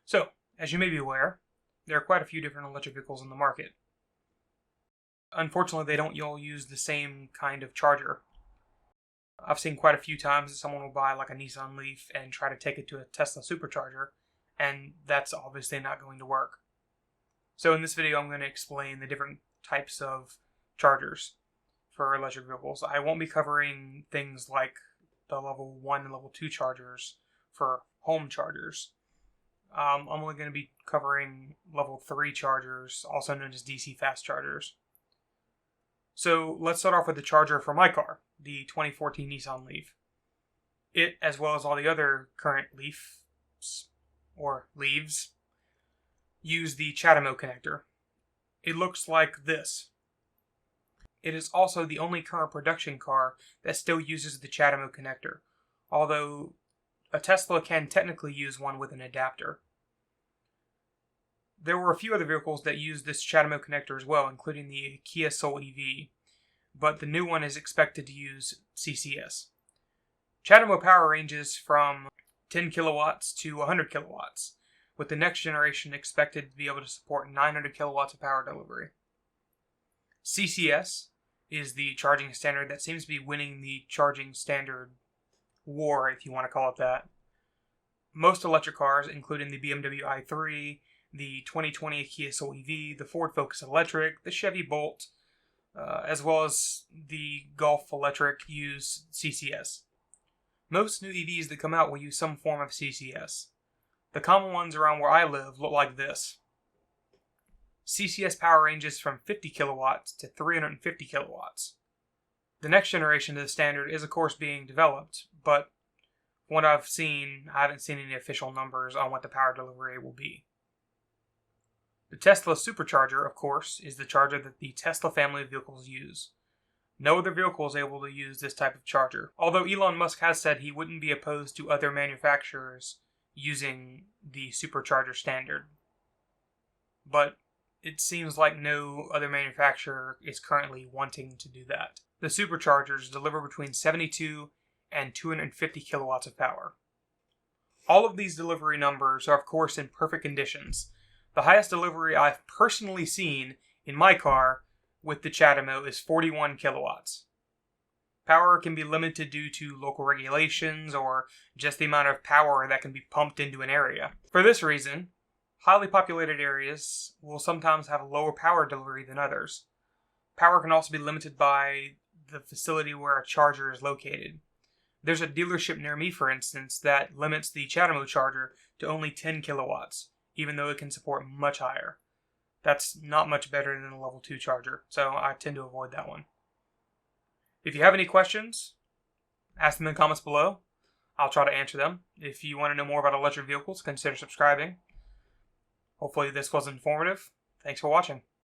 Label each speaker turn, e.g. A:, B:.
A: So, as you may be aware, there are quite a few different electric vehicles in the market. Unfortunately, they don't all use the same kind of charger. I've seen quite a few times that someone will buy like a Nissan Leaf and try to take it to a Tesla Supercharger, and that's obviously not going to work. So in this video, I'm going to explain the different types of chargers for electric vehicles. I won't be covering things like the level 1 and level 2 chargers for home chargers. I'm only going to be covering level 3 chargers, also known as DC fast chargers. So let's start off with the charger for my car, the 2014 Nissan Leaf. It, as well as all the other current Leafs, or Leaves, use the Chademo connector. It looks like this. It is also the only current production car that still uses the Chademo connector, although a Tesla can technically use one with an adapter. There were a few other vehicles that use this Chademo connector as well, including the Kia Soul EV, but the new one is expected to use CCS. Chademo power ranges from 10 kilowatts to 100 kilowatts, with the next generation expected to be able to support 900 kilowatts of power delivery. CCS is the charging standard that seems to be winning the charging standard war, if you want to call it that. Most electric cars, including the BMW i3, the 2020 Kia Soul EV, the Ford Focus Electric, the Chevy Bolt, as well as the Golf Electric, use CCS. Most new EVs that come out will use some form of CCS. The common ones around where I live look like this. CCS power ranges from 50 kilowatts to 350 kilowatts. The next generation of the standard is of course being developed, but from what I've seen, I haven't seen any official numbers on what the power delivery will be. The Tesla Supercharger, of course, is the charger that the Tesla family of vehicles use. No other vehicle is able to use this type of charger, although Elon Musk has said he wouldn't be opposed to other manufacturers using the Supercharger standard. But it seems like no other manufacturer is currently wanting to do that. The Superchargers deliver between 72 and 250 kilowatts of power. All of these delivery numbers are of course in perfect conditions. The highest delivery I've personally seen in my car with the Chademo is 41 kilowatts. Power can be limited due to local regulations or just the amount of power that can be pumped into an area. For this reason, highly populated areas will sometimes have lower power delivery than others. Power can also be limited by the facility where a charger is located. There's a dealership near me, for instance, that limits the Chademo charger to only 10 kilowatts, even though it can support much higher. That's not much better than a level 2 charger, so I tend to avoid that one. If you have any questions, ask them in the comments below. I'll try to answer them. If you want to know more about electric vehicles, consider subscribing. Hopefully this was informative. Thanks for watching.